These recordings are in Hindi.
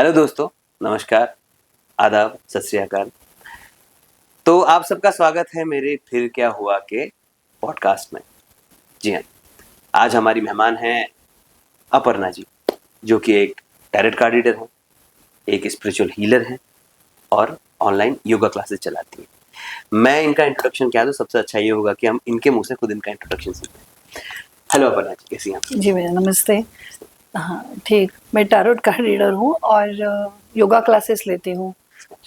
हेलो दोस्तों, नमस्कार, आदाब, सत श्री अकाल। तो आप सबका स्वागत है मेरे फिर क्या हुआ के पॉडकास्ट में। जी हाँ, आज हमारी मेहमान हैं अपर्णा जी, जो कि एक टैरेट कार्ड रीडर हैं, एक स्पिरिचुअल हीलर हैं और ऑनलाइन योगा क्लासेस चलाती हैं। मैं इनका इंट्रोडक्शन क्या दूं, सबसे अच्छा ये होगा कि हम इनके मुंह से खुद इनका इंट्रोडक्शन सुनते हैं। हेलो अपर्णा जी, कैसी हैं आप? जी भैया नमस्ते। हाँ ठीक, मैं टैरोट कार्ड रीडर हूँ और योगा क्लासेस लेती हूँ।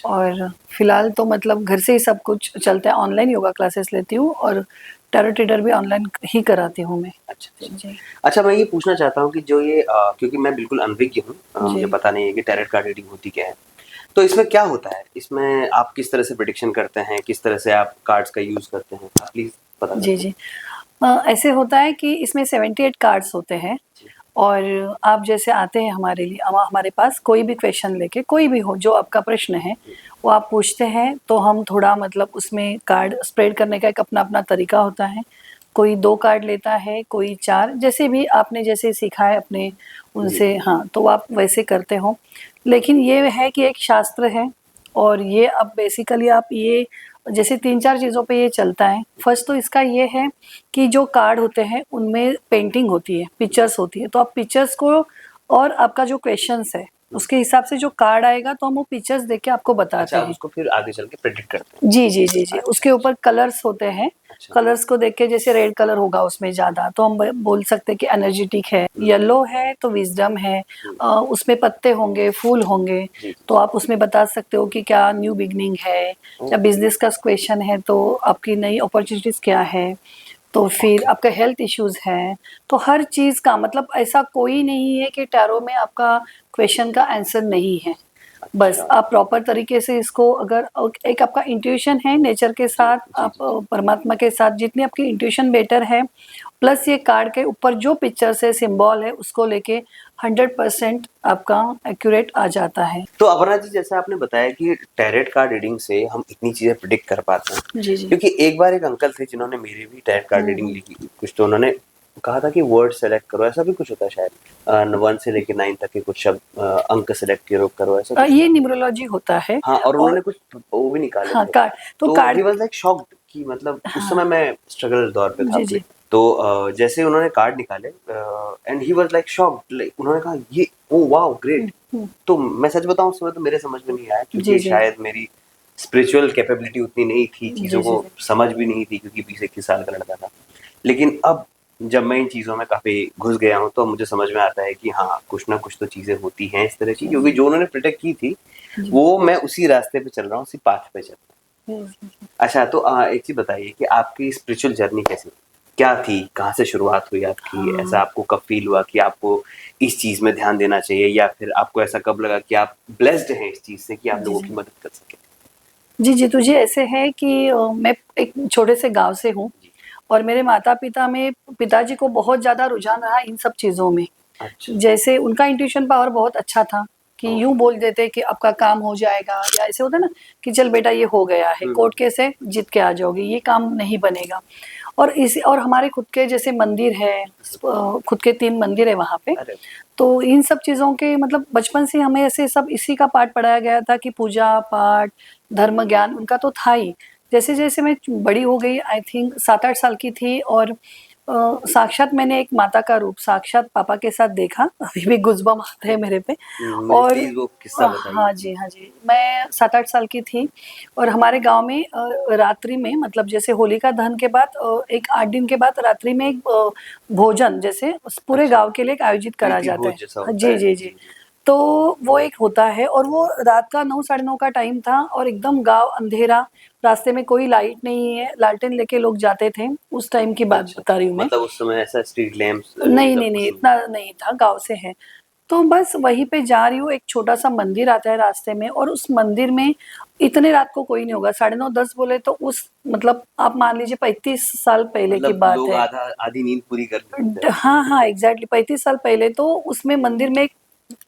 और फिलहाल तो मतलब घर से ही सब कुछ चलता है, ऑनलाइन योगा क्लासेस लेती हूँ और टैरोट रीडर भी ऑनलाइन ही कराती हूँ मैं। अच्छा जी अच्छा, मैं ये पूछना चाहता हूँ कि जो ये क्योंकि मैं बिल्कुल अनभिज्ञ हूँ, मुझे जी पता नहीं है कि टैरेट कार्ड रीडिंग होती क्या है। तो इसमें क्या होता है? इसमें आप किस तरह से प्रेडिक्शन करते हैं? किस तरह से आप कार्ड्स का यूज़ करते हैं? प्लीज़ बता जी सकते हैं? जी। ऐसे होता है कि इसमें 78 कार्ड्स होते हैं जी। और आप जैसे आते हैं हमारे लिए हमारे पास कोई भी क्वेश्चन लेके, कोई भी हो जो आपका प्रश्न है वो आप पूछते हैं, तो हम थोड़ा मतलब उसमें कार्ड स्प्रेड करने का एक अपना अपना तरीका होता है। कोई 2 कार्ड लेता है, कोई 4, जैसे भी आपने जैसे सीखा है अपने जी, उनसे, हाँ, तो आप वैसे करते हो। लेकिन ये है कि एक शास्त्र है और ये अब बेसिकली आप ये जैसे 3-4 चीज़ों पे ये चलता है। फर्स्ट तो इसका ये है कि जो कार्ड होते हैं उनमें पेंटिंग होती है, पिक्चर्स होती है, तो आप पिक्चर्स को और आपका जो क्वेश्चंस है उसके हिसाब से जो कार्ड आएगा तो हम वो पिक्चर्स देख के आपको बताते अच्छा, आप हैं। उसको फिर आगे चल के प्रेडिक्ट करते हैं। जी जी जी जी, अच्छा, उसके ऊपर कलर्स होते हैं। अच्छा। कलर्स को देख के जैसे रेड कलर होगा उसमें ज़्यादा तो हम बोल सकते हैं कि एनर्जेटिक है, येलो है तो विजडम है, हुँ, उसमें पत्ते होंगे, फूल होंगे, जी। तो आप उसमें बता सकते हो कि क्या न्यू बिगनिंग है, या ओह! बिजनेस का क्वेश्चन है तो आपकी नई अपॉर्चुनिटीज़ क्या है, तो फिर ओके। आपका हेल्थ इश्यूज़ है। तो हर चीज़ का मतलब ऐसा कोई नहीं है कि टैरो में आपका क्वेश्चन का आंसर नहीं है। बस अच्छा। आप प्रॉपर तरीके से इसको अगर एक आपका इंट्यूशन है नेचर के जी, साथ, जी, आप जी, जी। परमात्मा के साथ जितनी आपकी इंट्यूशन बेटर है, प्लस ये कार्ड के ऊपर जो पिक्चर्स है, सिंबल है, उसको लेके 100% आपका एक्यूरेट आ जाता है। तो अपर्णा जी, जैसे आपने बताया कि टैरेट कार्ड रीडिंग से हम इतनी चीज़ें प्रेडिक्ट कर पाते हैं, जी, जी। क्योंकि एक बार एक अंकल थे जिन्होंने मेरी भी टैरेट कार्ड रीडिंग हुँ। ली थी। कुछ तो उन्होंने कहा था कि वर्ड सेलेक्ट करो, ऐसा भी कुछ होता है शायद। 1 से लेके 9 तक के कुछ शब्द, अंक सेलेक्ट करो, ऐसा कुछ ये था? न्यूमरोलॉजी होता है हाँ, और और उन्होंने कुछ वो भी निकाले हाँ, थे। कार्ड तो तो ही कार्ड वाज़ लाइक शॉक्ड कि मतलब उस समय हाँ, मैं स्ट्रगल दौर पे था जी, अपने। जी। तो जैसे ही उन्होंने कार्ड निकाले, and he was like shocked, like उन्होंने कहा ये ओह वाओ हुँ, ग्रेट! हुँ। तो मैं सच बताऊँ, उस समय तो मेरे समझ में नहीं आया, जी, क्योंकि जी। शायद मेरी स्पिरिचुअल कैपेबिलिटी उतनी नहीं थी, जी, चीज़ों जी, को जी। समझ भी नहीं थी, क्योंकि 20-21 साल का लड़का था। लेकिन अब जब मैं इन चीज़ों में काफ़ी घुस गया हूँ, तो मुझे समझ में आता है कि हाँ, कुछ ना कुछ तो चीज़ें होती हैं इस तरह की, जी, क्योंकि जी। जो उन्होंने प्रेडिक्ट की थी, जी। वो मैं उसी रास्ते पे चल रहा हूँ, उसी पाथ पे चल रहा हूँ। हुँ, हुँ। अच्छा, तो एक चीज़ बताइए कि आपकी स्पिरिचुअल जर्नी कैसी रही? क्या थी? कहाँ से शुरुआत हुई आपकी? ऐसा हाँ। आपको कब फ़ील हुआ कि आपको इस चीज़ में ध्यान देना चाहिए, या फिर आपको ऐसा कब लगा कि आप ब्लेस्ड हैं इस चीज़ से कि आप जी, लोगों जी। की मदद कर सकें? जी, जी, तुझे ऐसे है कि मैं एक छोटे से गाँव से हूँ जी। और मेरे माता-पिता में पिताजी को बहुत ज़्यादा रुझान रहा इन सब चीज़ों में। अच्छा। जैसे उनका इंट्यूशन पावर बहुत अच्छा था कि ओह! यूँ बोल देते कि आपका काम हो जाएगा, या ऐसे होता है ना कि चल बेटा ये हो गया है, हुँ, कोर्ट केस है, जीत के आ जाओगी, ये काम नहीं बनेगा। और हमारे खुद के जैसे मंदिर है, खुद के 3 मंदिर है वहाँ पे। अरे! तो इन सब चीज़ों के मतलब बचपन से हमें ऐसे सब इसी का पाठ पढ़ाया गया था कि पूजा-पाठ, धर्म ज्ञान उनका तो था ही। जैसे-जैसे मैं बड़ी हो गई, आई थिंक 7-8 साल की थी और साक्षात मैंने एक माता का रूप साक्षात पापा के साथ देखा, अभी भी गूज़बम्प आते हैं मेरे पे। मुझे और प्लीज़ वो किस्सा बताइए। हाँ जी, हाँ जी। मैं 7-8 साल की थी और हमारे गाँव में रात्रि में मतलब जैसे होलिका दहन के बाद एक 8 दिन के बाद रात्रि में एक भोजन जैसे पूरे अच्छा, गाँव के लिए एक आयोजित करा प्रीति जाता भोज है। जैसा हाँ, होता जी, है। जी, जी, जी। जी। तो वो एक होता है और वो रात का 9 साढ़े 9 का टाइम था और एकदम गाँव अंधेरा, रास्ते में कोई लाइट नहीं है, लालटेन लेके लोग जाते थे, उस टाइम की बात अच्छा, बता रही हूँ मैं। मतलब उस समय ऐसा स्ट्रीट लैंप्स ये नहीं, सब नहीं, नहीं, कुछ नहीं इतना था। नहीं था, गाँव से है। तो बस वहीं पे जा रही हूँ, एक छोटा-सा मंदिर आता है रास्ते में और उस मंदिर में इतने रात को कोई नहीं होगा, साढ़े 9 10 बोले तो उस मतलब आप मान लीजिए 35 साल पहले की मतलब बात लोग है। आधा आधी नींद पूरी कर लिए होते हैं। हाँ, हाँ, एग्ज़ैक्टली 35 साल पहले तो उसमें मंदिर में एक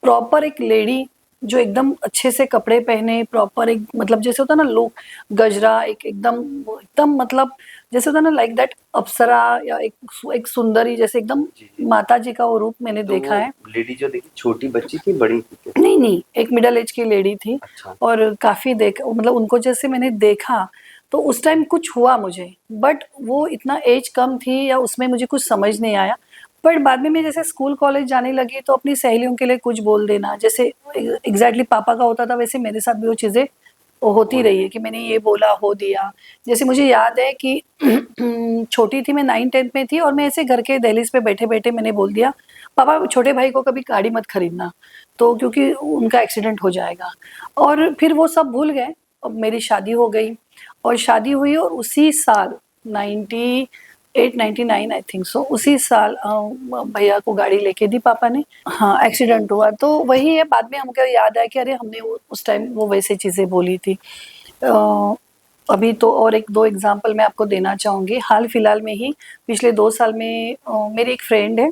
प्रॉपर एक लेडी जो एकदम अच्छे से कपड़े पहने, प्रॉपर एक मतलब जैसे होता है ना लोग गजरा एक एकदम एकदम मतलब जैसे होता है ना लाइक दैट अप्सरा या एक सुंदरी जैसे एकदम जी, जी। माता जी का वो रूप मैंने तो देखा वो है। लेडी जो देखी छोटी बच्ची थी, बड़ी थी क्या? नहीं नहीं, एक मिडल एज की लेडी थी अच्छा। और काफी देख मतलब उनको जैसे मैंने देखा तो उस टाइम कुछ हुआ मुझे, बट वो इतना एज कम थी या उसमें मुझे कुछ समझ नहीं आया। बट बाद में मैं जैसे स्कूल कॉलेज जाने लगी तो अपनी सहेलियों के लिए कुछ बोल देना, जैसे एग्जैक्टली पापा का होता था वैसे मेरे साथ भी वो चीजें होती रही है कि मैंने ये बोला हो दिया। जैसे मुझे याद है कि छोटी थी मैं 9th-10th में थी और मैं ऐसे घर के दहलीज पे बैठे बैठे मैंने बोल दिया, पापा छोटे भाई को कभी गाड़ी मत खरीदना, तो क्योंकि उनका एक्सीडेंट हो जाएगा। और फिर वो सब भूल गए। अब मेरी शादी हो गई और शादी हुई और उसी साल 98-99 आई थिंक सो, उसी साल भैया को गाड़ी लेके दी पापा ने। हाँ, एक्सीडेंट हुआ। तो वही है, बाद में हमको याद आया कि अरे हमने वो उस टाइम वो वैसे चीजें बोली थी। अभी तो और एक दो एग्जाम्पल मैं आपको देना चाहूँगी। हाल फिलहाल में ही पिछले 2 साल में मेरी एक फ्रेंड है,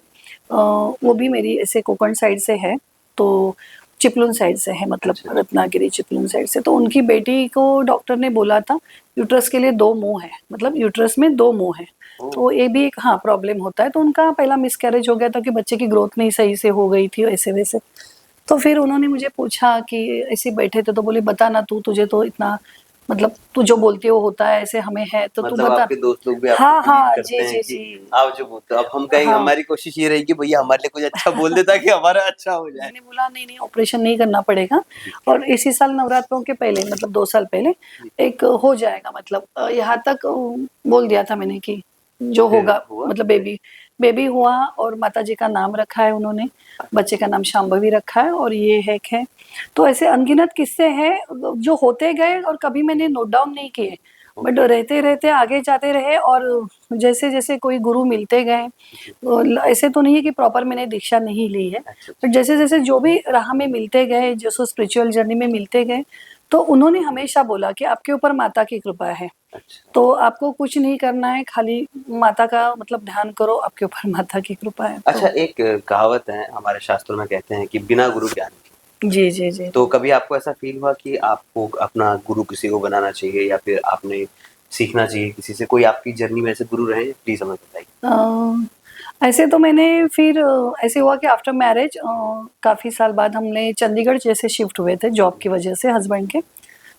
वो भी मेरी ऐसे कोकण साइड से है, तो चिपलुन साइड से है, मतलब अच्छा। रत्नागिरी चिपलुन साइड से। तो उनकी बेटी को डॉक्टर ने बोला था यूट्रस के लिए 2 मुँह है, मतलब यूट्रस में 2 मुँह है। ओह! तो ये भी एक हाँ प्रॉब्लम होता है। तो उनका पहला मिसकैरेज हो गया था कि बच्चे की ग्रोथ नहीं सही से हो गई थी ऐसे वैसे। तो फिर उन्होंने मुझे पूछा कि ऐसे ही बैठे थे तो बोले बता ना तू, तुझे तो इतना मतलब तू जो बोलती हो होता है ऐसे हमें है तो तू मतलब बता। आपके दोस्त लोग भी आपको हाँ बिलीव हाँ, करते जी हैं जी कि जी। आप जो बोलते हो, अब हम कहेंगे, हाँ, हमारी कोशिश ये रहेगी भैया हमारे लिए कुछ अच्छा बोल दे ताकि हमारा अच्छा हो जाए। मैंने बोला नहीं नहीं ऑपरेशन नहीं करना पड़ेगा। जी, और इसी साल नवरात्रों के पहले मतलब 2 साल पहले जी। एक हो जाएगा, मतलब यहाँ तक बोल दिया था मैंने कि तो जो फिर होगा हुआ? मतलब बेबी बेबी हुआ और माता जी का नाम रखा है उन्होंने। बच्चे का नाम शांभवी रखा है और ये है। तो ऐसे अनगिनत किस्से हैं जो होते गए और कभी मैंने नोट डाउन नहीं किए, बट ओके। रहते रहते आगे जाते रहे। और जैसे जैसे कोई गुरु मिलते गए, जी। ऐसे तो नहीं है कि प्रॉपर मैंने दीक्षा नहीं ली है, अच्छा, अच्छा। बट जैसे जैसे जो भी राह में मिलते गए, जैसे स्पिरिचुअल जर्नी में मिलते गए, तो उन्होंने हमेशा बोला कि आपके ऊपर माता की कृपा है, अच्छा। तो आपको कुछ नहीं करना है, खाली माता का मतलब ध्यान करो, आपके ऊपर माता की कृपा है। अच्छा, तो एक कहावत है हमारे शास्त्रों में, कहते हैं कि बिना गुरु ज्ञान के। जी जी जी। तो कभी आपको ऐसा फील हुआ कि आपको अपना गुरु किसी को बनाना चाहिए या फिर आपने सीखना चाहिए किसी से? कोई आपकी जर्नी में ऐसे गुरु रहे हैं? प्लीज़ हमें बताइए। ऐसे तो मैंने फिर ऐसे हुआ कि आफ्टर मैरिज काफ़ी साल बाद हमने चंडीगढ़ जैसे शिफ्ट हुए थे जॉब की वजह से हस्बैंड के।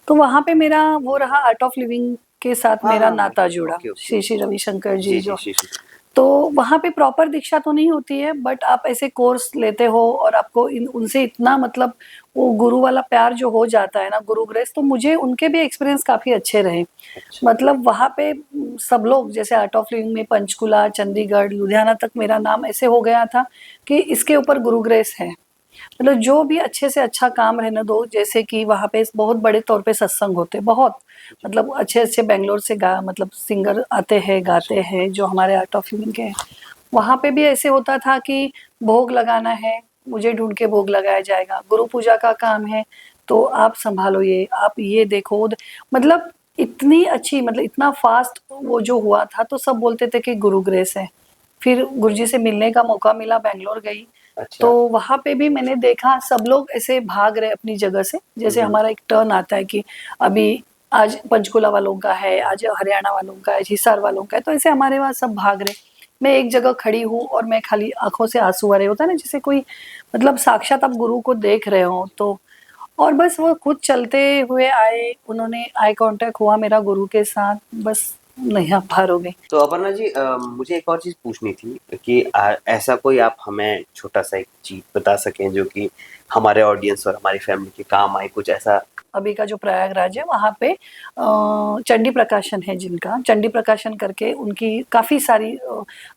तो वहाँ पे मेरा वो रहा, आर्ट ऑफ लिविंग के साथ हाँ, मेरा हाँ, हाँ। नाता जुड़ा, okay, okay, Shri Shri okay. Ravishankar ji जी, जी, जो। श्री, श्री। तो वहाँ पे प्रॉपर दीक्षा तो नहीं होती है, बट आप ऐसे कोर्स लेते हो और आपको उनसे इतना मतलब वो गुरु वाला प्यार जो हो जाता है ना, गुरु ग्रेस, तो मुझे उनके भी एक्सपीरियंस काफ़ी अच्छे रहे। अच्छा। मतलब वहाँ पे सब लोग जैसे आर्ट ऑफ लिविंग में पंचकुला, चंडीगढ़, लुधियाना तक मेरा नाम ऐसे हो गया था कि इसके ऊपर गुरु ग्रेस है। मतलब जो भी अच्छे से अच्छा काम रहने दो, जैसे कि वहाँ पे बहुत बड़े तौर पे सत्संग होते बहुत, जी। मतलब अच्छे अच्छे बेंगलोर से गा मतलब सिंगर आते हैं अच्छा। गाते हैं जो हमारे आर्ट ऑफ लिविंग के हैं। वहाँ पे भी ऐसे होता था कि भोग लगाना है, मुझे ढूंढ के भोग लगाया जाएगा, गुरु पूजा का काम है तो आप संभालो ये, आप ये देखो मतलब इतनी अच्छी, मतलब इतना फास्ट वो जो हुआ था, तो सब बोलते थे कि गुरु ग्रेस है। फिर गुरुजी से मिलने का मौका मिला, बैंगलोर गई, तो अच्छा। वहाँ पे भी मैंने देखा सब लोग ऐसे भाग रहे अपनी जगह से। हुँ, जैसे हुँ। हमारा एक टर्न आता है कि अभी आज पंचकुला वालों का है, आज हरियाणा वालों का है, हिसार वालों का है, तो ऐसे हमारे वहाँ सब भाग रहे। मैं एक जगह खड़ी हूँ और मैं खाली आंखों से आंसू आ रहे, होता है ना जैसे कोई मतलब साक्षात आप गुरु को देख रहे हो। तो और बस वो खुद चलते हुए आए, उन्होंने आई कांटेक्ट हुआ मेरा गुरु के साथ, बस नैया पार हो गई। तो अपर्णा जी, मुझे एक और चीज़ पूछनी थी कि ऐसा कोई आप हमें छोटा-सा एक चीज़ बता सकें जो कि हमारे ऑडियंस और हमारी फैमिली के काम आए, कुछ ऐसा? अभी का जो प्रयागराज है वहाँ पे चंडी प्रकाशन है जिनका, चंडी प्रकाशन करके उनकी काफ़ी सारी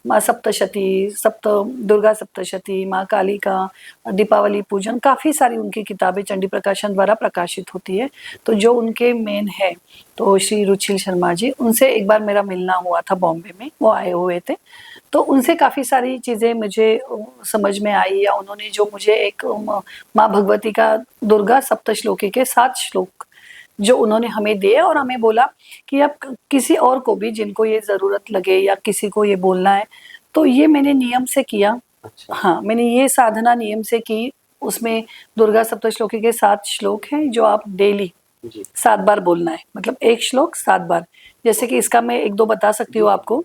माँ सप्तशती, सप्त दुर्गा सप्तशती, माँ काली का दीपावली पूजन, काफ़ी सारी उनकी किताबें चंडी प्रकाशन द्वारा प्रकाशित होती है। तो जो उनके मेन है तो श्री रुचिल शर्मा जी, उनसे एक बार मेरा मिलना हुआ था बॉम्बे में, वो आए हुए थे। तो उनसे काफ़ी सारी चीज़ें मुझे समझ में आई, या उन्होंने जो मुझे एक माँ भगवती का दुर्गा सप्तश्लोकी के 7 श्लोक जो उन्होंने हमें दिए और हमें बोला कि आप किसी और को भी जिनको ये ज़रूरत लगे या किसी को ये बोलना है, तो ये मैंने नियम से किया। अच्छा। हाँ, मैंने ये साधना नियम से की। उसमें दुर्गा सप्तश्लोकी के 7 श्लोक हैं जो आप डेली जी 7 बार बोलना है, मतलब एक श्लोक 7 बार। जैसे कि इसका मैं 1-2 बता सकती हूँ आपको।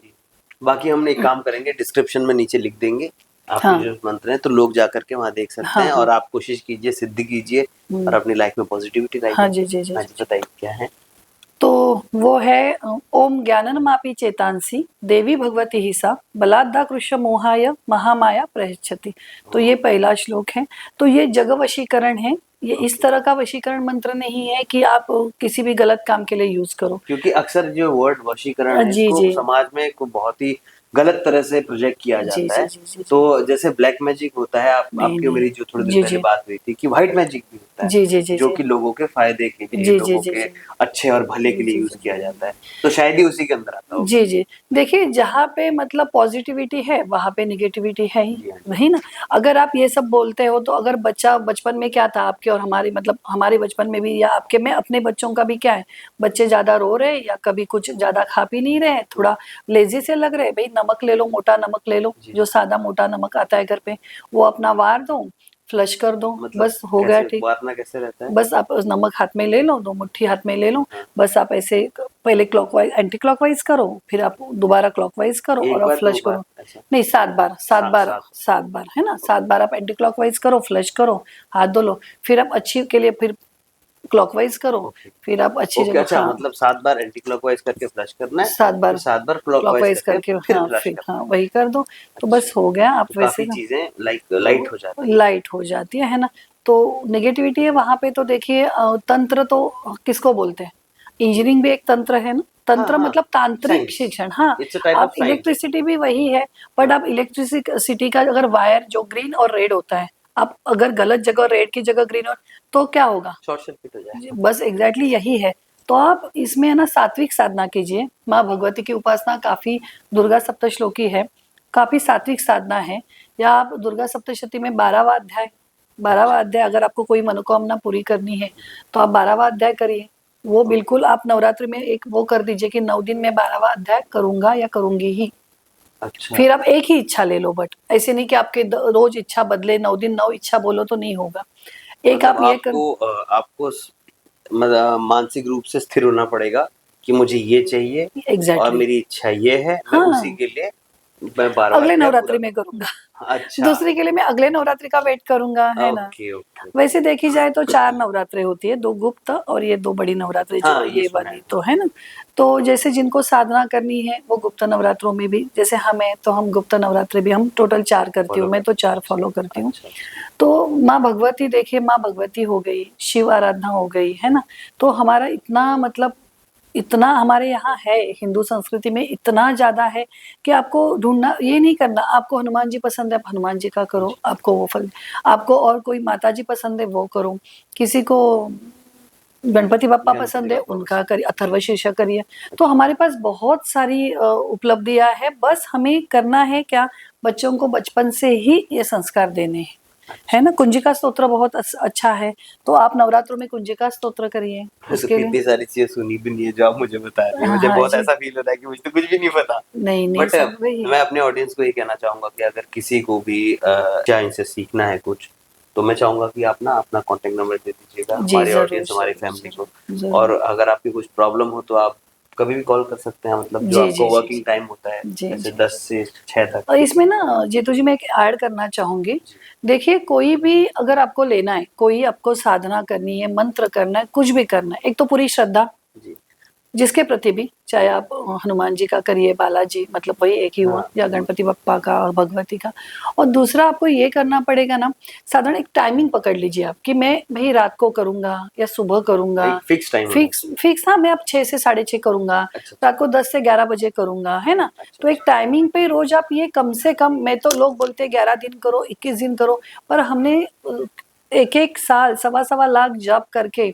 बाकी हम एक काम करेंगे, डिस्क्रिप्शन में नीचे लिख देंगे आपके हाँ जो मंत्र हैं, तो लोग जा करके वहाँ देख सकते हाँ हैं। हाँ। और आप कोशिश कीजिए, सिद्ध कीजिए और अपनी लाइफ में पॉजिटिविटी हाँ लाइए। जी जी जी हाँ जी। जी, बताइए क्या है। तो वो है ओम ज्ञाननमापि चेतांसी देवी भगवती ही सा बलाद्धा कृष्ण मोहाय महामाया प्रयच्छति। तो ये पहला श्लोक है। तो ये जग वशीकरण है। ये इस तरह का वशीकरण मंत्र नहीं है कि आप किसी भी गलत काम के लिए यूज करो। क्योंकि अक्सर जो वर्ड वशीकरण है, जी इसको जी समाज में को बहुत ही गलत तरह से प्रोजेक्ट किया जी जाता जी है। जी जी तो जी। जैसे ब्लैक मैजिक होता है, नहीं आपकी नहीं। मेरी जो थोड़ी देर जी पहले जी बात हुई थी कि व्हाइट मैजिक भी होता है, जी जी जी जो जी कि लोगों के फायदे के लिए, जी जी लोगों जी के जी अच्छे और भले जी के लिए जी यूज जी किया जी। जाता है। तो शायद ही उसी के अंदर आता होगा। जी जी। देखिए, जहाँ पे मतलब पॉजिटिविटी है वहां पे निगेटिविटी है ही। जी हाँ जी। वही ना। अगर आप ये सब बोलते हो तो अगर बच्चा बचपन में क्या था आपके और हमारे, मतलब हमारे बचपन में भी या आपके में अपने बच्चों का भी क्या है, बच्चे ज्यादा रो रहे हैं या कभी कुछ ज्यादा खा पी नहीं रहे हैं, थोड़ा लेजी से लग रहे हैं, भाई नमक ले लो, मोटा नमक ले लो, जी। जो सादा मोटा नमक आता है घर पे, वो अपना वार दो, फ्लश कर दो, मतलब बस हो गया कैसे ठीक। वारना कैसे रहता है। बस आप नमक हाथ में ले लो, 2 मुट्ठी हाथ में ले लो। हाँ। बस आप ऐसे पहले क्लॉकवाइज एंटी क्लॉकवाइज करो, फिर आप दोबारा क्लॉकवाइज करो और एक आप बार दो फ्लश बार करो। ऐसा। नहीं, 7 बार, 7 सात बार, सात 7 बार है ना, 7 बार आप एंटी क्लॉकवाइज करो, फ्लश करो, हाथ धो लो, फिर आप अच्छी के लिए फिर क्लॉकवाइज करो, ओके। फिर आप अच्छी ओके, जगह, अच्छा, हाँ मतलब 7 बार एंटी क्लॉकवाइज करके फ्लश करना है, 7 फिर बार 7 बार क्लॉकवाइज क्लॉकवाइज करके करके, फिर हाँ फ्लश फिर करना हाँ वही कर दो। है। तो अच्छा, बस हो गया आप तो वैसे काफी ना, चीजें लाइट हो जाती है। लाइट हो जाती है ना। तो नेगेटिविटी है वहां पे। तो देखिए तंत्र तो किसको बोलते हैं, इंजीनियरिंग भी एक तंत्र है ना। हाँ तंत्र हाँ, मतलब तांत्रिक साइंस, शिक्षण, हाँ। इट्स अ टाइप ऑफ आप साइंस। इलेक्ट्रिसिटी भी वही है, बट हाँ। आप इलेक्ट्रिसिटी का अगर वायर जो ग्रीन और रेड होता है, आप अगर गलत जगह रेड की जगह ग्रीन और, तो क्या होगा। शॉर्ट सर्किट हो जाए। बस एग्जैक्टली यही है। तो आप इसमें है ना सात्विक साधना कीजिए, माँ भगवती की उपासना काफी, दुर्गा सप्तश्लोकी है, काफी सात्विक साधना है। या आप दुर्गा सप्तशती में 12वां अध्याय, 12वां अध्याय अगर आपको कोई मनोकामना पूरी करनी है तो आप 12वां अध्याय करिए। वो बिल्कुल आप नवरात्रि में एक वो कर दीजिए कि 9 दिन में 12वां अध्याय करूंगा या करूंगी ही। अच्छा, फिर आप एक ही इच्छा ले लो, बट ऐसे नहीं कि आपके रोज इच्छा बदले, 9 दिन 9 इच्छा बोलो तो नहीं होगा। एक मतलब आप ये कर, आपको मतलब मानसिक रूप से स्थिर होना पड़ेगा कि मुझे ये चाहिए और एग्जैक्टली। मेरी इच्छा ये है, मैं उसी हाँ, के लिए मैं 12वां अगले अध्याय पूरा नवरात्रि में करूँ। करूंगा। अच्छा, दूसरी के लिए मैं अगले नवरात्रि का वेट करूंगा, है ना। Okay okay okay. वैसे देखी जाए तो 4 नवरात्रि होती है, 2 गुप्त और ये 2 बड़ी नवरात्रि जो हाँ, ये ये सुना वाली, है। तो है ना। तो जैसे जिनको साधना करनी है वो गुप्त नवरात्रों में भी, जैसे हमें तो हम गुप्त नवरात्रि भी हम टोटल 4 करती फॉलो हूँ, मैं तो करते हैं। 4 फॉलो करती हूँ। अच्छा, तो माँ भगवती, देखिए माँ भगवती हो गई, शिव आराधना हो गई, है ना। तो हमारा इतना मतलब, इतना हमारे यहाँ है, हिंदू संस्कृति में इतना ज्यादा है कि आपको ढूंढना ये नहीं करना। आपको हनुमान जी पसंद है, आप हनुमान जी का करो, जी। आपको वो फल, आपको और कोई माता जी पसंद है वो करो, किसी को गणपति बप्पा गणपति पसंद है बाप्पा उनका पसंद। करिए, अथर्व शीर्षक करिए। तो हमारे पास बहुत सारी उपलब्धियां है, बस हमें करना है क्या, बच्चों को बचपन से ही ये संस्कार देने हैं, है अच्छा, ना। कुंजिका स्तोत्र बहुत अच्छा है, तो आप नवरात्रों में कुंजिका स्तोत्र करिए मैं तो उसके लिए। कितनी सारी चीजें सुनी भी नहीं है जो आप मुझे बता रही हैं। हाँ मुझे हाँ बहुत जी। ऐसा फील होता है कि मुझे तो कुछ भी नहीं पता। नहीं नहीं बट सब वही। मैं अपने ऑडियंस को ये कहना चाहूंगा कि अगर किसी को भी चाहे इनसे सीखना है कुछ, तो मैं चाहूंगा कि आप ना अपना कॉन्टेक्ट नंबर दे दीजिएगा जी हमारे जरूर ऑडियंस, हमारी जरूर फैमिली को। जरूर जरूर। और अगर आपकी कुछ प्रॉब्लम हो तो आप कभी भी कॉल कर सकते हैं, मतलब जो जी आपको जी जी वर्किंग जी टाइम होता है, जी जैसे जी। 10 से 6 तक। और इसमें ना जीतू जी मैं एक ऐड करना चाहूंगी। जी देखिए, कोई भी अगर आपको लेना है, कोई आपको साधना करनी है, मंत्र करना है, कुछ भी करना है, एक तो पूरी श्रद्धा जी। जिसके प्रति भी, चाहे आप हनुमान जी का करिए, बालाजी मतलब वही एक ही हुआ, हाँ, या गणपति बप्पा का और भगवती का। और दूसरा आपको ये करना पड़ेगा ना, साधारण एक टाइमिंग पकड़ लीजिए आप कि मैं भाई रात को करूंगा या सुबह करूंगा। एक फिक्स टाइम होना फिक्स चाहिए। फिक्स, हाँ, मैं अब 6 से 6:30 करूंगा, अच्छा रात को 10 से 11 बजे करूंगा, है ना। अच्छा तो एक अच्छा। टाइमिंग पे रोज आप ये कम से कम, मैं तो लोग बोलते हैं 11 दिन करो, 21 दिन करो, पर हमने एक एक साल, सवा सवा लाख जप करके,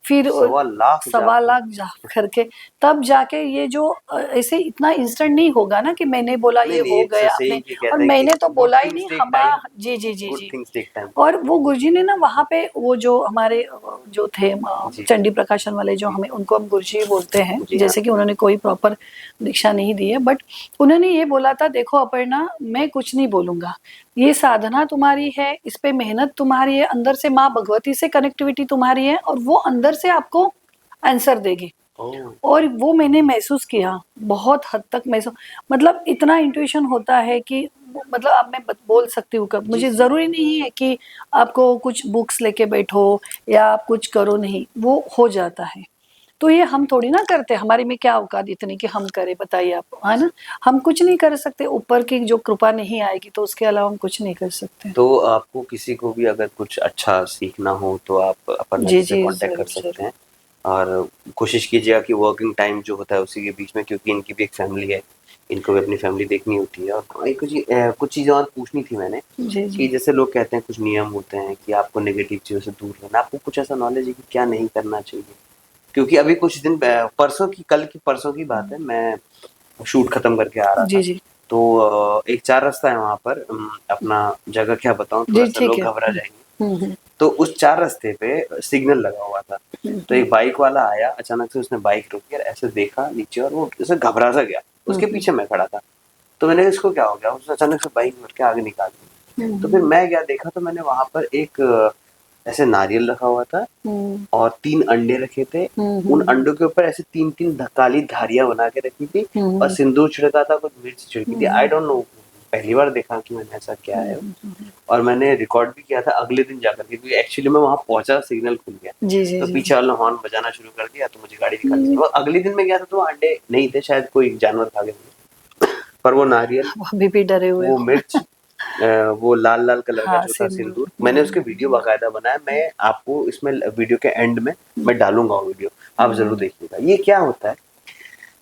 फिर 1.25 लाख जाप 1.25 लाख करके। जाप करके, तब जाके ये जो ऐसे इतना इंस्टेंट नहीं होगा ना कि मैंने बोला नहीं ये नहीं, हो इट्स गया सही अपने। कि और कहते हैं कि मैंने तो गुड बोला ही थिंग्स नहीं, टेक हम, टाइम। जी जी जी गुड जी। Things take time. और वो गुरुजी ने ना वहाँ पे वो जो हमारे जो थे जी चंडी प्रकाशन वाले, जो जी हमें उनको हम गुरुजी बोलते हैं, जी हाँ। जैसे कि उन्होंने कोई प्रॉपर दीक्षा नहीं दी है, बट उन्होंने ये बोला था, देखो अपर्णा, मैं कुछ नहीं बोलूंगा, ये साधना तुम्हारी है, इस पे मेहनत तुम्हारी है, अंदर से माँ भगवती से कनेक्टिविटी तुम्हारी है, और वो अंदर से आपको आंसर देगी। ओह, और वो मैंने महसूस किया, बहुत हद तक महसूस, मतलब इतना इंट्यूशन होता है कि मतलब अब मैं बोल सकती हूँ कब, मुझे ज़रूरी नहीं है कि आपको कुछ बुक्स लेके बैठो या आप कुछ करो, नहीं, वो हो जाता है। तो ये हम थोड़ी ना करते, हमारे में क्या औकात इतनी कि हम करें, बताइए आप, है ना? हम कुछ नहीं कर सकते, ऊपर की जो कृपा नहीं आएगी तो उसके अलावा हम कुछ नहीं कर सकते। तो आपको किसी को भी अगर कुछ अच्छा सीखना हो तो आप अपर्णा जी जी से जी, कांटेक्ट कर ज़रूर सकते ज़रूर। हैं। और कोशिश कीजिएगा कि वर्किंग टाइम जो होता है उसी के बीच में, क्योंकि इनकी भी एक फैमिली है, इनको भी अपनी फैमिली देखनी होती है। और एक कुछ चीज़ें और पूछनी थी मैंने, जी कि जी। जैसे लोग कहते हैं कुछ नियम होते हैं कि आपको नेगेटिव चीज़ों से दूर रहना, आपको कुछ ऐसा नॉलेज है कि क्या नहीं करना चाहिए? क्योंकि अभी कुछ दिन परसों की बात है, मैं शूट खत्म करके आ रहा जी था, जी। तो एक 4 रास्ता है वहाँ पर, अपना जगह क्या बताऊँ, जी थोड़ा-सा ठीक लोग है। घबरा जाएँगे। हम्म। तो उस 4 रास्ते पे सिग्नल लगा हुआ था, तो एक बाइक वाला आया, अचानक से उसने बाइक रोकी और ऐसे देखा नीचे और वो ऐसे घबरा सा गया, उसके पीछे मैं खड़ा था। तो मैंने कहा इसको क्या हो गया? उसने अचानक से बाइक मोड़ के आगे निकाल दी। तो फिर मैं गया, देखा तो मैंने वहाँ पर एक ऐसे नारियल रखा हुआ था हम्म और 3 अंडे रखे थे। उन हम्म अंडों के ऊपर ऐसे 3-3 काली धारियाँ बना के रखी थी और हम्म सिंदूर छिड़का था, कुछ मिर्च छिड़की थी। आई हम्म डोंट नो, पहली बार देखा कि मैंने ऐसा किया है। और मैंने रिकॉर्ड भी किया था अगले दिन जाकर के, क्योंकि एक्चुअली मैं वहाँ पहुँचा, सिग्नल खुल गया। जी जी तो जी पीछे वाले ने हॉर्न बजाना शुरू कर दिया, तो मुझे गाड़ी निकालनी जी। पड़ी। और अगले दिन मैं गया था तो वो अंडे नहीं थे, शायद कोई जानवर खा गए होंगे। पर वो नारियल, आप अभी भी डरे हुए वो हो। मिर्च, वो लाल-लाल कलर का हाँ, जो था सिंदूर। सिंदूर, मैंने उसकी वीडियो बाकायदा बनाया। मैं आपको इसमें वीडियो के एंड में मैं डालूँगा वो वीडियो, आप ज़रूर देखिएगा। ये क्या होता है?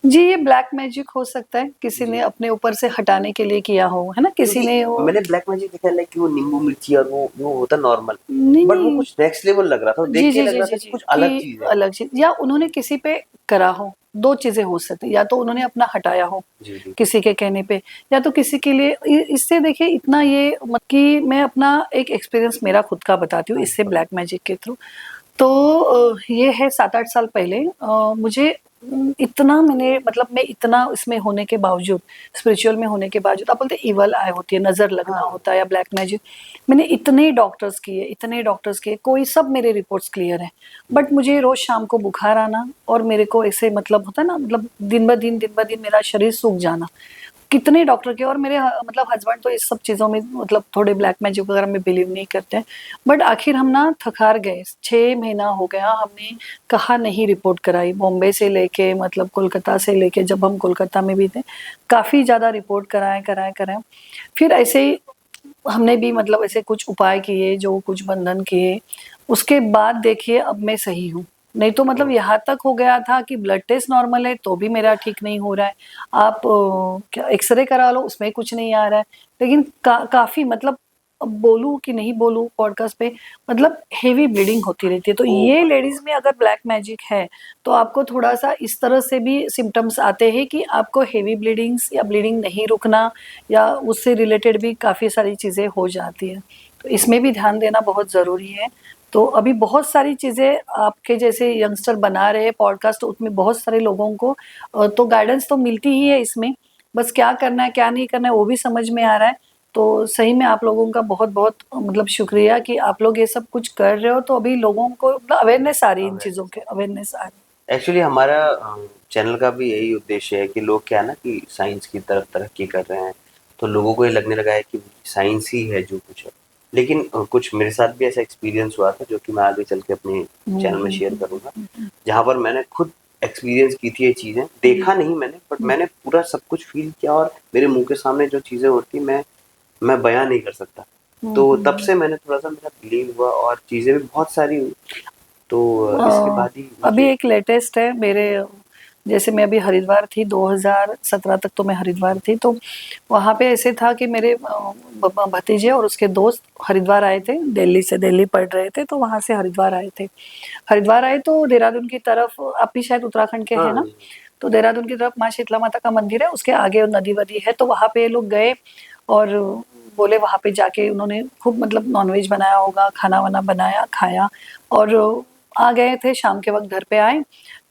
जी, ये ब्लैक मैजिक हो सकता है, किसी ने जी। अपने ऊपर से हटाने के लिए किया हो, है ना? किसी क्योंकि ने वो, मैंने ब्लैक मैजिक देखा है, लाइक कि वो नींबू मिर्ची और वो होता नॉर्मल, नहीं बट वो नहीं। कुछ नेक्स्ट लेवल लग रहा था, देख जी के जी लग जी रहा जी था कि जी, कुछ अलग कि चीज़ है। अलग चीज, या उन्होंने किसी पे करा हो, दो चीजें हो सकती, या तो उन्होंने अपना हटाया हो जी, जी। किसी के कहने पे, या तो किसी के लिए इससे देखिए इतना ये मत कि मैं अपना एक एक्सपीरियंस मेरा खुद का बताती हूँ हाँ, इससे हाँ। ब्लैक मैजिक के थ्रू। तो ये है 7-8 साल पहले, मुझे इतना मैंने मतलब मैं इतना इसमें होने के बावजूद, स्पिरिचुअल में होने के बावजूद, आप बोलते इवल आई होती है, नज़र लगना हाँ, होता है या ब्लैक मैजिक, मैंने इतने डॉक्टर्स किए, कोई सब मेरे रिपोर्ट्स क्लियर हैं। बट मुझे रोज़ शाम को बुखार आना और मेरे को ऐसे मतलब होता है ना, मतलब दिन ब दिन मेरा शरीर सूख जाना। कितने डॉक्टर के, और मेरे मतलब हस्बैंड तो इस सब चीज़ों में मतलब थोड़े ब्लैक मैजिक वगैरह में बिलीव नहीं करते हैं। बट आखिर हम ना थक-हार गए, 6 महीना हो गया हमने कहाँ नहीं रिपोर्ट कराई, बॉम्बे से लेके मतलब कोलकाता से लेके, जब हम कोलकाता में भी थे, काफ़ी ज़्यादा रिपोर्ट कराए। फिर ऐसे ही हमने भी मतलब ऐसे कुछ उपाय किए, जो कुछ बंधन किए, उसके बाद देखिए अब मैं सही हूँ। नहीं तो मतलब यहाँ तक हो गया था कि ब्लड टेस्ट नॉर्मल है तो भी मेरा ठीक नहीं हो रहा है। आप क्या एक्स-रे करा लो, उसमें कुछ नहीं आ रहा है। लेकिन काफ़ी मतलब, अब बोलूँ कि नहीं बोलूँ पॉडकास्ट पे, मतलब हेवी ब्लीडिंग होती रहती है। तो ओह ये माय लेडीज़ गॉड! में अगर ब्लैक मैजिक है, तो आपको थोड़ा-सा इस तरह से भी सिम्पटम्स आते हैं कि आपको हेवी ब्लीडिंग्स या ब्लीडिंग नहीं रुकना, या उससे रिलेटेड भी काफ़ी सारी चीज़ें हो जाती हैं। तो इसमें भी ध्यान देना बहुत ज़रूरी है। तो अभी बहुत सारी चीज़ें आपके जैसे यंगस्टर बना रहे हैं पॉडकास्ट, उसमें बहुत सारे लोगों को तो गाइडेंस तो मिलती ही है इसमें। बस क्या करना है, क्या नहीं करना है, वो भी समझ में आ रहा है। तो सही में आप लोगों का बहुत-बहुत मतलब शुक्रिया कि आप लोग ये सब कुछ कर रहे हो, तो अभी लोगों को मतलब अवेयरनेस आ रही है, इन चीज़ों अवेयरनेस के आ रही अवेयरनेस आ रही है। एक्चुअली हमारा चैनल का भी यही उद्देश्य है कि लोग क्या है ना कि साइंस की तरफ तरक्की कर रहे हैं, तो लोगों को ये लगने लगा है कि साइंस ही है जो कुछ है। लेकिन कुछ मेरे साथ भी ऐसा एक्सपीरियंस हुआ था, जो कि मैं आगे चल के अपने है। चैनल में शेयर करूँगा, जहाँ पर मैंने खुद एक्सपीरियंस की थी ये चीज़ें। देखा नहीं मैंने, बट मैंने पूरा सब कुछ फ़ील किया और मेरे मुँह के सामने जो चीज़ें होती मैं बयाँ नहीं कर सकता। तो तब से मैंने थोड़ा-सा मेरा बिलीव हुआ और चीज़ें भी बहुत सारी हुई। तो इसके बाद ही अभी मुझे एक लेटेस्ट है मेरे, जैसे मैं अभी हरिद्वार थी, 2017 तक तो मैं हरिद्वार थी, तो वहाँ पे ऐसे था कि मेरे भतीजे और उसके दोस्त हरिद्वार आए थे, दिल्ली से, दिल्ली पढ़ रहे थे, तो वहाँ से हरिद्वार आए थे। हरिद्वार आए तो देहरादून की तरफ, आप भी शायद उत्तराखंड के हैं हाँ ना, जी। तो देहरादून की तरफ माँ शीतला माता का मंदिर है, उसके आगे नदी वदी है, तो वहाँ पे ये लोग गए और बोले वहाँ पे जाके उन्होंने खूब मतलब नॉनवेज बनाया होगा, खाना वाना बनाया, खाया और आ गए थे, शाम के वक्त घर पे आए।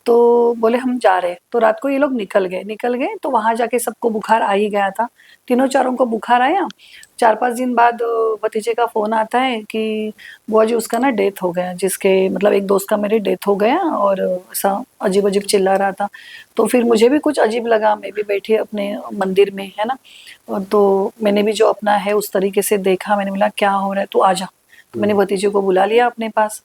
तो बोले हम जा रहे हैं, तो रात को ये लोग निकल गए तो वहां जाके सबको बुखार आ ही गया था, तीनों चारों को बुखार आया। 4-5 दिन बाद भतीजे का फोन आता है कि बुआ जी उसका ना डेथ हो गया, जिसके मतलब एक दोस्त का मेरे डेथ हो गया, और ऐसा अजीब अजीब चिल्ला रहा था। तो फिर मुझे भी कुछ अजीब लगा, मैं भी बैठी अपने मंदिर में, है ना। और तो मैंने भी जो अपना है उस तरीके से देखा, मैंने बोला क्या हो रहा है, तू आ जा। तो मैंने भतीजे को बुला लिया अपने पास,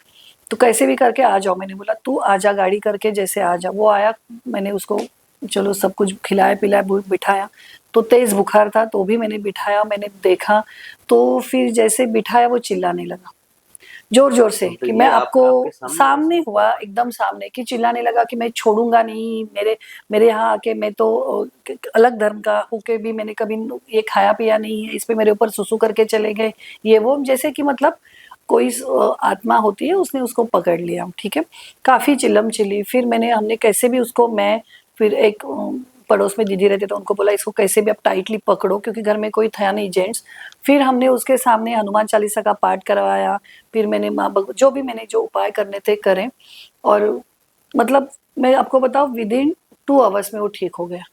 तो कैसे भी करके आ जाओ, मैंने बोला तू आ जा, गाड़ी करके जैसे आ जा। वो आया, मैंने उसको चलो सब कुछ खिलाया पिलाया बिठाया, तो तेज बुखार था तो भी मैंने बिठाया, मैंने देखा। तो फिर जैसे बिठाया वो चिल्लाने लगा जोर जोर से तो कि मैं ये आपको, आपके सामने सामने ऐसा हुआ एकदम सामने, कि चिल्लाने लगा कि मैं छोड़ूंगा नहीं, मेरे मेरे यहाँ आके, मैं तो अलग धर्म का होके भी मैंने कभी ये खाया पिया नहीं है, इस पे मेरे ऊपर सुसु करके चले गए, ये वो, जैसे कि मतलब कोई आत्मा होती है उसने उसको पकड़ लिया, ठीक है। काफी चिल्लम चिल्ली, फिर हमने कैसे भी उसको, मैं फिर एक पड़ोस में दीदी रहते तो उनको बोला इसको कैसे भी आप टाइटली पकड़ो, क्योंकि घर में कोई था नहीं जेंट्स। फिर हमने उसके सामने हनुमान चालीसा का पाठ करवाया, फिर मैंने माँ जो भी मैंने जो उपाय करने थे करें, और मतलब मैं आपको बताऊं विद इन 2 आवर्स में वो ठीक हो गया।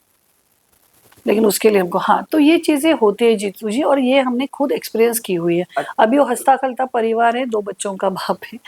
लेकिन उसके लिए हमको, हाँ, तो ये चीजें होती है जीतू जी, और ये हमने खुद एक्सपीरियंस की हुई है। अभी वो हंसता खेलता परिवार है, 2 बच्चों का बाप है,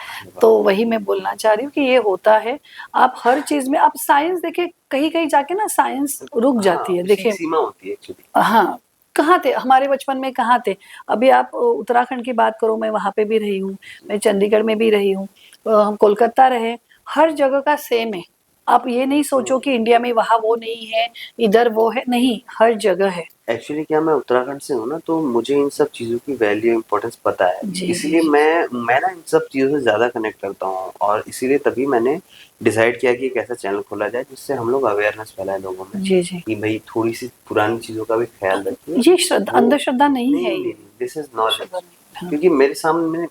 तो वही मैं बोलना चाह रही हूँ कि ये होता है। आप हर चीज में, आप साइंस देखिए, कहीं कहीं जाके ना साइंस रुक हाँ, जाती है, उसी की देखिए। सीमा होती है एक्चुअली। हाँ, कहाँ थे हमारे बचपन में, कहाँ थे। अभी आप उत्तराखंड की बात करो, मैं वहां पे भी रही हूँ, मैं चंडीगढ़ में भी रही हूँ, हम कोलकाता रहे, हर जगह का सेम है। आप ये नहीं सोचो कि इंडिया में वहां वो नहीं है, इधर वो है, नहीं, हर जगह है। एक्चुअली क्या, मैं उत्तराखंड से हूँ ना, तो मुझे इन सब चीज़ों की वैल्यू इम्पोर्टेंस पता है, जी जी इसीलिए जी मैं ना इन सब चीज़ों से ज़्यादा कनेक्ट करता हूँ, और इसीलिए तभी मैंने डिसाइड किया कि एक ऐसा चैनल खोला जाए जिससे हम लोग अवेयरनेस फैलाएं लोगों में, जी जी। कि भाई थोड़ी सी पुरानी चीज़ों का भी ख्याल रखिए। ये श्रद्धा, वो अंधश्रद्धा नहीं नहीं है नहीं नहीं, ये, दिस इज श्रद्धा नॉलेज। नहीं, हाँ। क्योंकि मेरे सामने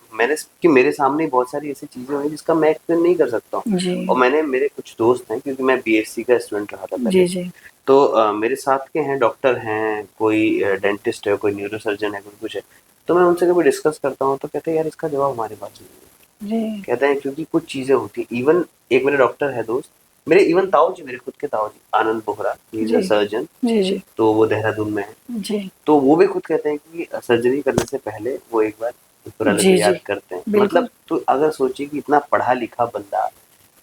कि मेरे सामने ही बहुत सारी ऐसी चीज़ें हुई जिसका मैं एक्सप्लेन नहीं कर सकता हूँ, जी और मैंने, मेरे कुछ दोस्त हैं, क्योंकि मैं बीएससी का स्टूडेंट रहा था पहले, जी जी तो मेरे साथ के हैं, डॉक्टर हैं, कोई डेंटिस्ट है, कोई न्यूरोसर्जन है, कोई कुछ है, तो मैं उनसे कभी डिस्कस करता हूँ तो कहते हैं यार इसका जवाब हमारे पास नहीं है। जी कहते हैं क्योंकि कुछ चीज़ें होती हैं, इवन एक मेरे डॉक्टर है दोस्त, मेरे इवन ताऊ जी, मेरे खुद के ताऊ जी, Anand Bohra, he is a जी सर्जन, जी जी तो वो देहरादून में है, जी तो वो भी खुद कहते हैं कि सर्जरी करने से पहले वो एक बार ऊपर वाले जी से जी, याद करते हैं। बिल्कुल मतलब तो अगर सोचिए कि इतना पढ़ा लिखा बंदा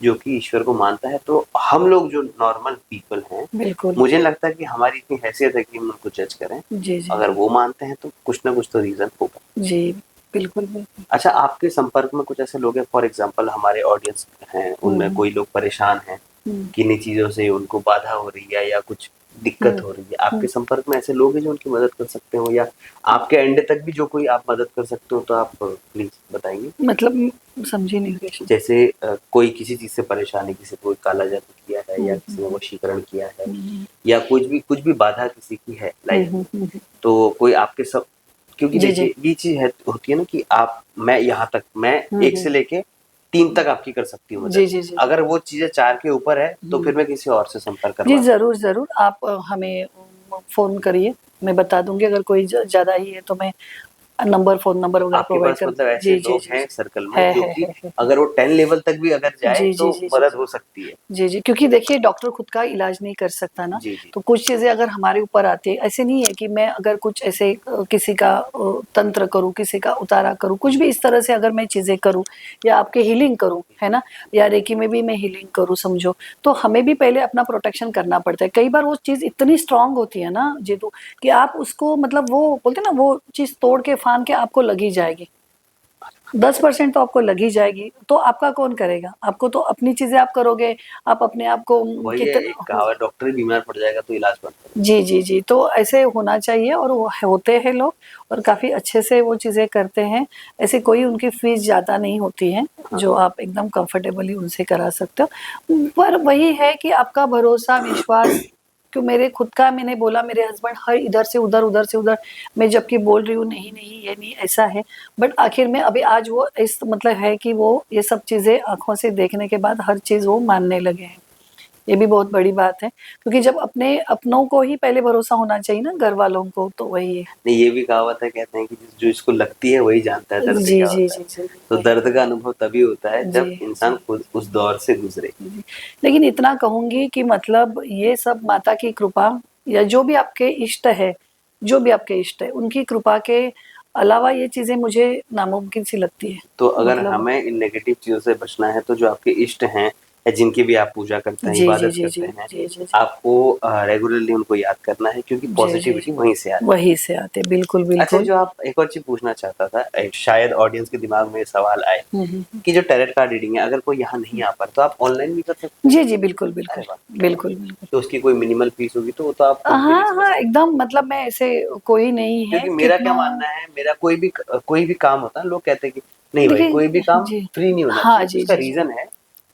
जो कि ईश्वर को मानता है, तो हम लोग जो नॉर्मल पीपल हैं, बिल्कुल। मुझे नहीं लगता कि हमारी इतनी हैसियत है कि हम उनको जज करें। जी जी अगर वो मानते हैं तो कुछ ना कुछ तो रीजन होगा। जी, बिल्कुल बिल्कुल। अच्छा, आपके संपर्क में कुछ ऐसे लोग हैं, फॉर एग्जांपल हमारे ऑडियंस हैं, उनमें हम्म कोई लोग परेशान हैं, हम्म किन्हीं चीज़ों से उनको बाधा हो रही है या कुछ दिक्कत हम्म हो रही है, आपके हम्म। संपर्क में ऐसे लोग हैं जो उनकी मदद कर सकते हो, या आपके एंड तक भी जो कोई आप मदद कर सकते हो, तो आप प्लीज बताएंगे। मतलब समझी नहीं क्वेश्चन। जैसे कोई किसी चीज से परेशान है, किसी को कोई काला जादू किया है, या किसी ने हम्म वशीकरण किया है, हम्म या कुछ भी बाधा किसी की है लाइफ में, हम्म। तो कोई आपके सब, क्योंकि जी जी। देखिए ये चीज है, होती है ना कि आप, मैं यहाँ तक, मैं एक हम्म। से लेके 3 तक आपकी कर सकती हूँ मदद। जी जी जी जी। अगर वो चीजें 4 के ऊपर है तो हम्म। फिर मैं किसी और से संपर्क जी, करवा सकता ज़रूर, ज़रूर। आप हमें फ़ोन करिए, मैं बता दूँगी, अगर कोई ज़्यादा ही है तो मैं नंबर, फ़ोन नंबर हूँ। वगैरह आपके प्रोवाइड पास कर। मतलब ऐसे जी, जी, लोग जी, हैं जी। सर्कल में जो कि है। अगर वो 10 लेवल तक भी अगर जाए जी, तो जी, जी, जी, मदद जी। हो सकती है। जी, जी, क्योंकि देखिए डॉक्टर खुद का इलाज नहीं कर सकता ना, जी जी। तो कुछ चीज़ें अगर हमारे ऊपर आती है, ऐसे नहीं है कि मैं अगर कुछ ऐसे किसी का तंत्र करूँ, किसी का उतारा करूँ, कुछ भी इस तरह से अगर मैं चीज़ें करूँ, या आपके हीलिंग करूँ, है ना? या रेकी में भी मैं हीलिंग करूँ समझो, तो हमें भी पहले अपना प्रोटेक्शन करना पड़ता है। कई बार वो चीज़ इतनी स्ट्रॉन्ग होती है ना जीतू, कि आप उसको मतलब वो बोलते हैं ना, वो चीज़ तोड़ के फान के आपको लग ही जाएगी। 10% तो आपको लग ही जाएगी, तो आपका कौन करेगा? आपको तो अपनी चीज़ें आप करोगे, आप अपने आप को वही है, एक कितना हो। कहावत, डॉक्टर ही बीमार पड़ जाएगा तो इलाज बंद कर जी, जी, जी, तो ऐसे होना चाहिए, और वो होते हैं लोग, और काफ़ी अच्छे से वो चीज़ें करते हैं। ऐसे कोई उनकी फ़ीस ज़्यादा नहीं होती है, हाँ जो आप एकदम कंफर्टेबली उनसे करा सकते हो। पर वही है कि आपका भरोसा, विश्वास, क्यों मेरे खुद का मैंने बोला, मेरे हस्बैंड हर इधर से उधर, उधर से उधर, मैं जबकि बोल रही हूँ नहीं, नहीं, ये नहीं, ऐसा है, बट आखिर में अभी आज वो इस मतलब है कि वो ये सब चीज़ें आँखों से देखने के बाद हर चीज़ वो मानने लगे हैं। ये भी बहुत बड़ी बात है, क्योंकि जब अपने अपनों को ही पहले भरोसा होना चाहिए ना, घर वालों को, तो वही है। नहीं, ये भी कहावत है, कहते हैं कि जो इसको लगती है वही जानता है दर्द जी क्या जी होता है। जी जी तो दर्द का अनुभव तभी होता है जी जब इंसान खुद उस दौर से गुजरे। जी। लेकिन इतना कहूंगी कि मतलब ये सब माता की कृपा, या जो भी आपके इष्ट है, जो भी आपके इष्ट है, उनकी कृपा के अलावा ये चीजें मुझे नामुमकिन सी लगती है। तो अगर मतलब हमें इन नेगेटिव चीजों से बचना है, तो जो आपके इष्ट हैं या जिनकी भी आप पूजा करते हैं, जी जी इबादत जी जी करते हैं, जी जी जी आपको रेगुलरली उनको याद करना है, क्योंकि जी जी पॉजिटिविटी वहीं से आती है। वही से आते, बिल्कुल अच्छा, बिल्कुल। जो आप एक और चीज पूछना चाहता था, शायद ऑडियंस के दिमाग में ये सवाल आए हम्म। कि जो टैरेट कार्ड रीडिंग है, अगर कोई यहाँ नहीं आ पाता तो आप ऑनलाइन भी कर सकते हैं? जी जी बिल्कुल अरे बिल्कुल वाह, क्या बात बिल्कुल है। बिल्कुल। तो उसकी कोई मिनिमल फीस होगी, तो वो तो आप खुद भी हाँ डिस्कस हाँ करें। एकदम, मतलब मैं ऐसे, कोई नहीं है क्योंकि मेरा क्या कितना। मानना है, मेरा कोई भी काम होता है, लोग कहते हैं कि नहीं भाई, कोई भी देखिए काम जी, फ्री नहीं होना हाँ चाहिए। जी उसका जी जी रीजन है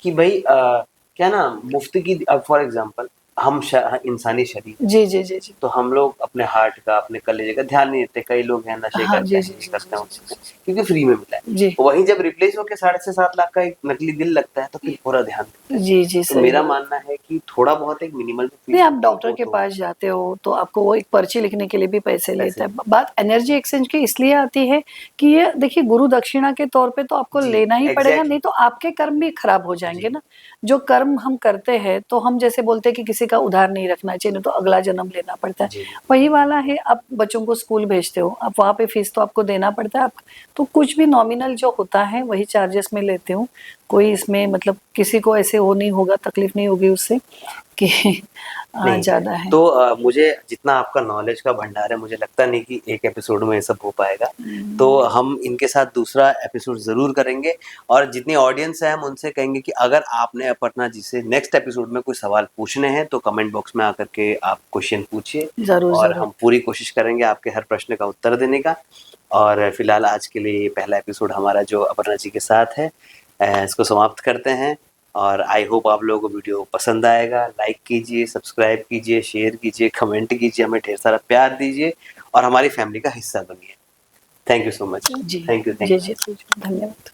कि भाई क्या ना, मुफ्त की, अब फॉर एग्जांपल हम इंसानी शरीर है, जी जी जी जी। तो हम लोग अपने हार्ट का, अपने कलेजे का ध्यान नहीं देते। कई लोग हैं नशे हाँ करते जी हैं, जी ये जी जी करते हैं, वो जी करते हैं, क्योंकि फ्री में मिला है। जी वहीं जब रिप्लेस होकर 6.5 से 7 लाख का एक नकली दिल लगता है, तो फिर पूरा ध्यान देते हैं। जी जी तो सही मेरा बात। मानना है कि थोड़ा बहुत एक मिनिमल नहीं, फीस आप होती है, डॉक्टर वो के तो पास जाते हो तो आपको वो एक पर्ची लिखने के लिए भी पैसे पैसे लेता है। बात एनर्जी एक्सचेंज की इसलिए आती है कि ये देखिए, गुरु दक्षिणा के तौर पे तो आपको जी, लेना ही पड़ेगा, एग्जैक्टली। नहीं तो आपके कर्म भी खराब हो जाएंगे जी ना। जो कर्म हम करते हैं, तो हम जैसे बोलते हैं कि किसी का उधार नहीं रखना चाहिए, नहीं तो अगला जन्म लेना पड़ता है। जी वही वाला है, आप बच्चों को स्कूल भेजते हो, आप वहाँ पे फीस तो आपको देना पड़ता है। आप तो कुछ भी नॉमिनल जो होता है वही चार्जेस में लेते हूँ। कोई इसमें मतलब किसी को ऐसे वो नहीं होगा, तकलीफ नहीं होगी उससे कि नहीं, ज़्यादा है। तो मुझे जितना आपका नॉलेज का भंडार है, मुझे लगता नहीं कि एक एपिसोड में ये सब हो पाएगा। तो हम इनके साथ दूसरा एपिसोड ज़रूर करेंगे, और जितनी ऑडियंस है हम उनसे कहेंगे कि अगर आपने अपर्णा जी से नेक्स्ट एपिसोड में कोई सवाल पूछने हैं, तो कमेंट बॉक्स में आकर के आप क्वेश्चन पूछिए, ज़रूर और ज़रूर। हम पूरी कोशिश करेंगे आपके हर प्रश्न का उत्तर देने का। और फिलहाल आज के लिए ये पहला एपिसोड हमारा जो अपर्णा जी के साथ है, इसको समाप्त करते हैं। और आई होप आप लोगों को वीडियो पसंद आएगा। लाइक कीजिए, सब्सक्राइब कीजिए, शेयर कीजिए, कमेंट कीजिए, हमें ढेर सारा प्यार दीजिए, और हमारी फैमिली का हिस्सा बनिए। Thank you so much. जी थैंक यू, थैंक जी यू। जी, धन्यवाद।